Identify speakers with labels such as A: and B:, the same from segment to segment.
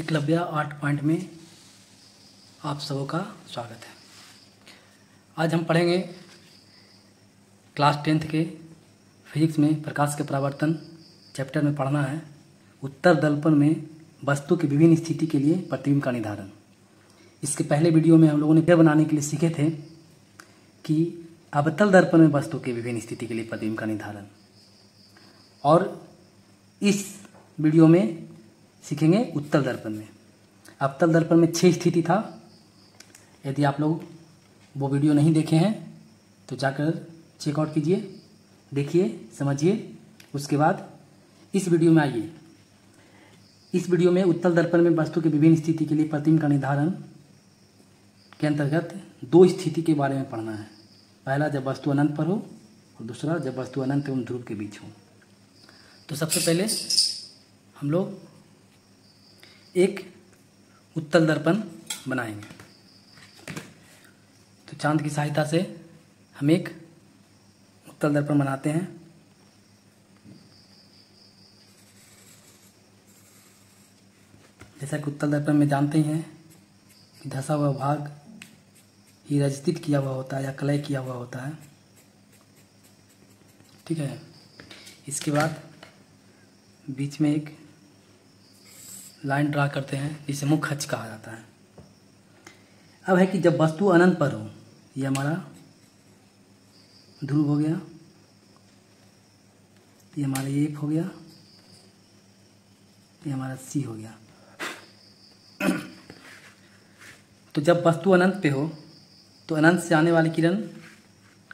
A: Eklavya 8 point में आप सबों का स्वागत है। आज हम पढ़ेंगे क्लास 10th के फिजिक्स में प्रकाश के परावर्तन चैप्टर में पढ़ना है उत्तर दर्पण में वस्तु की विभिन्न स्थिति के लिए प्रतिबिंब का निर्धारण। इसके पहले वीडियो में हम लोगों ने यह बनाने के लिए सीखे थे कि अवतल दर्पण में वस्तु की विभिन्न स्थिति के लिए प्रतिबिंब का निर्धारण, और इस वीडियो में सीखेंगे उत्तल दर्पण में। अवतल दर्पण में 6 स्थिति था। यदि आप लोग वो वीडियो नहीं देखे हैं तो जाकर चेकआउट कीजिए, देखिए, समझिए। उसके बाद इस वीडियो में आइए। इस वीडियो में उत्तल दर्पण में वस्तु की विभिन्न स्थिति के लिए प्रतिबिंब का निर्धारण के अंतर्गत 2 स्थिति के बारे में पढ़ना है। पहला जब वस्तु अनंत पर हो और दूसरा जब वस्तु अनंत एवं ध्रुव के बीच हो। तो सबसे पहले हम लोग एक उत्तल दर्पण बनाएंगे। तो चांद की सहायता से हम एक उत्तल दर्पण बनाते हैं। जैसा कि उत्तल दर्पण में जानते ही हैं कि धंसा हुआ भाग ही रचित किया हुआ होता है या क्लय किया हुआ होता है, ठीक है। इसके बाद बीच में एक लाइन ड्रा करते हैं जिसे मुख्य अक्ष कहा जाता है। अब है कि जब वस्तु अनंत पर हो, ये हमारा ध्रुव हो गया, ये हमारा एफ हो गया, ये हमारा सी हो गया। तो जब वस्तु अनंत पे हो तो अनंत से आने वाली किरण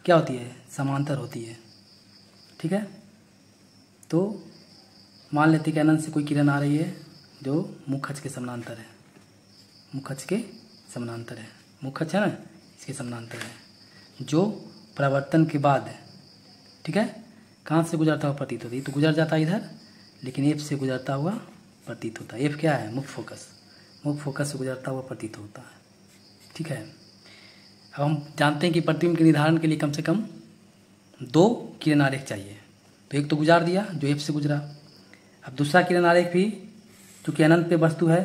A: क्या होती है? समांतर होती है, ठीक है। तो मान लेते कि अनंत से कोई किरण आ रही है जो मुख्य अक्ष के समानांतर है, मुख्य अक्ष के समानांतर है, मुख्य अक्ष है ना, इसके समानांतर है, जो परावर्तन के बाद, ठीक है, कहाँ से गुजरता हुआ प्रतीत होता है? तो गुजर जाता है इधर, लेकिन एफ से गुजरता हुआ प्रतीत होता है। एफ क्या है? मुख्य फोकस, मुख्य फोकस से गुजरता हुआ प्रतीत होता है, ठीक है। अब हम जानते हैं कि प्रतिबिंब के निर्धारण के लिए कम से कम 2 किरण आरेख चाहिए। तो एक तो गुजार दिया जो एफ से गुजरा। अब दूसरा किरण आरेख भी, चूँकि अनंत पे वस्तु है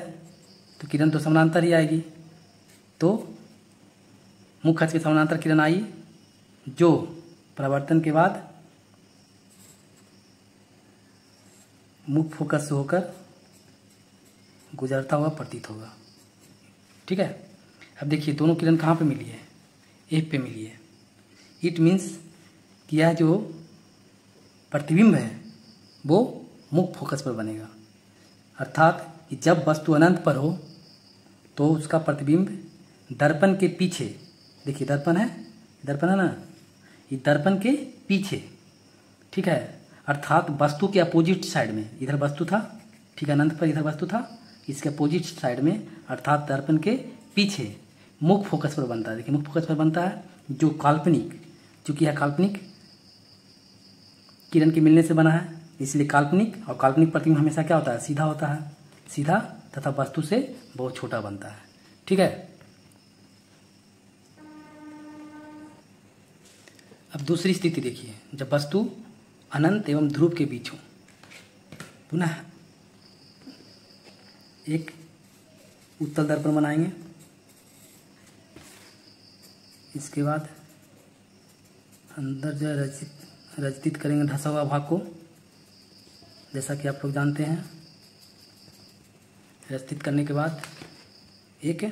A: तो किरण तो समानांतर ही आएगी। तो मुख्य अक्ष के समानांतर किरण आई जो परावर्तन के बाद मुख्य फोकस से होकर गुजरता हुआ प्रतीत होगा, ठीक है। अब देखिए दोनों किरण कहाँ पे मिली है? एफ पे मिली है। इट मीन्स कि यह जो प्रतिबिंब है वो मुख्य फोकस पर बनेगा, अर्थात कि जब वस्तु अनंत पर हो तो उसका प्रतिबिंब दर्पण के पीछे, देखिए दर्पण है ना, ये दर्पण के पीछे, ठीक है। अर्थात वस्तु के अपोजिट साइड में, इधर वस्तु था, ठीक है, अनंत पर इधर वस्तु था, इसके अपोजिट साइड में अर्थात दर्पण के पीछे मुख्य फोकस पर बनता है। देखिए मुख्य फोकस पर बनता है जो काल्पनिक, चूंकि यह काल्पनिक किरण के मिलने से बना है, इसलिए काल्पनिक, और काल्पनिक प्रतिबिंब हमेशा क्या होता है? सीधा होता है, सीधा तथा वस्तु से बहुत छोटा बनता है, ठीक है। अब दूसरी स्थिति देखिए, जब वस्तु अनंत एवं ध्रुव के बीच हो। पुनः एक उत्तल दर्पण बनाएंगे। इसके बाद अंदर जो है रचित करेंगे धंसा हुआ भाग को, जैसा कि आप लोग जानते हैं। रचित करने के बाद एक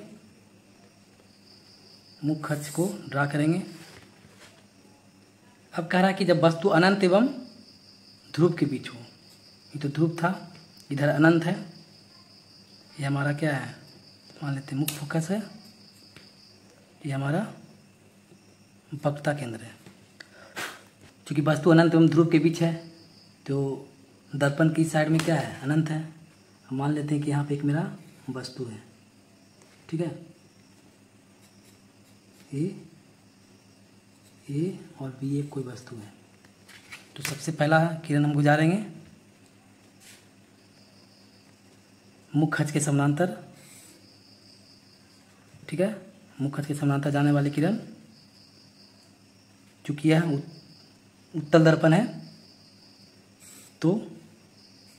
A: मुख्य अक्ष को ड्रा करेंगे। अब कह रहा है कि जब वस्तु अनंत एवं ध्रुव के बीच हो, ये तो ध्रुव था, इधर अनंत है, ये हमारा क्या है? मान लेते हैं मुख्य फोकस है, ये हमारा वक्रता केंद्र है। क्योंकि वस्तु अनंत एवं ध्रुव के बीच है तो दर्पण की साइड में क्या है? अनंत है। हम मान लेते हैं कि यहाँ पे एक मेरा वस्तु है, ठीक है, ए और बी एक कोई वस्तु है। तो सबसे पहला किरण हम गुजारेंगे मुख्य अक्ष के समानांतर, ठीक है, मुख्य अक्ष के समानांतर जाने वाली किरण, चूंकि यह उत्तल दर्पण है तो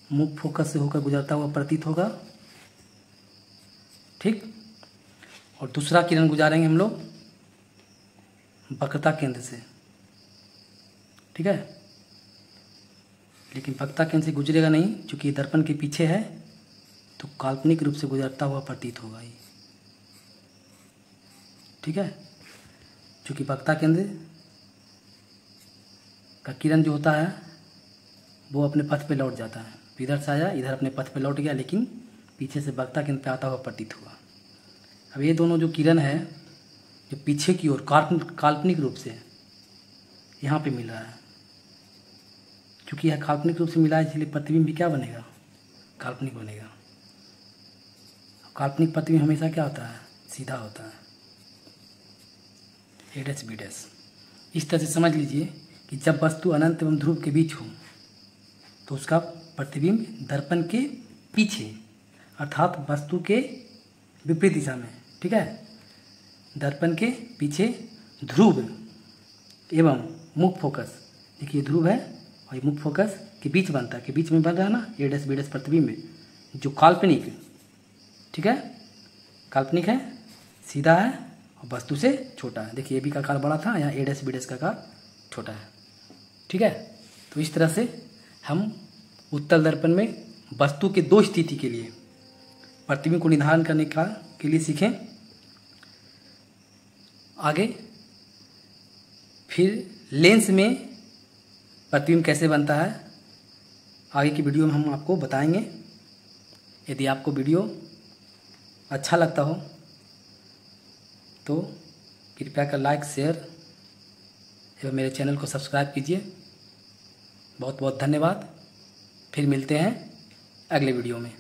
A: मुख्य फोकस से होकर गुजरता हुआ प्रतीत होगा ठीक। और दूसरा किरण गुजारेंगे हम लोग वक्रता केंद्र से, ठीक है। लेकिन वक्रता केंद्र से गुजरेगा नहीं, क्योंकि ये दर्पण के पीछे है, तो काल्पनिक रूप से गुजरता हुआ प्रतीत होगा ये, ठीक है। क्योंकि वक्रता केंद्र का किरण जो होता है वो अपने पथ पे लौट जाता है, इधर से आया, इधर अपने पथ पे लौट गया, लेकिन पीछे से वक्रता केंद्र पे आता हुआ प्रतीत हुआ। अब ये दोनों जो किरण है जो पीछे की ओर काल्पनिक रूप से यहाँ पे मिल रहा है, क्योंकि यह काल्पनिक रूप से मिला है, इसलिए प्रतिबिंब भी क्या बनेगा, काल्पनिक बनेगा। काल्पनिक प्रतिबिंब हमेशा क्या होता है, सीधा होता है, ए डैश बी डैश। इस तरह से समझ लीजिए कि जब वस्तु अनंत एवं ध्रुव के बीच हो तो उसका प्रतिबिंब दर्पण के पीछे, अर्थात वस्तु के विपरीत दिशा में, ठीक है। दर्पण के पीछे ध्रुव एवं मुख्य फोकस, देखिए ध्रुव है और ये मुख्य फोकस के बीच बनता है, के बीच में बन रहा है ना ए डैश बी डैश प्रतिबिंब, जो काल्पनिक, ठीक है, काल्पनिक है, सीधा है और वस्तु से छोटा है। देखिए ए बी का आकार बड़ा था, यहाँ ए डैश बी डैश का आकार छोटा है, ठीक है। तो इस तरह से हम उत्तल दर्पण में वस्तु के दो स्थिति के लिए प्रतिबिंब को निर्धारण करने के लिए सीखें। आगे फिर लेंस में प्रतिबिंब कैसे बनता है, आगे की वीडियो में हम आपको बताएंगे। यदि आपको वीडियो अच्छा लगता हो तो कृपया कर लाइक, शेयर एवं मेरे चैनल को सब्सक्राइब कीजिए। बहुत बहुत धन्यवाद। फिर मिलते हैं अगले वीडियो में।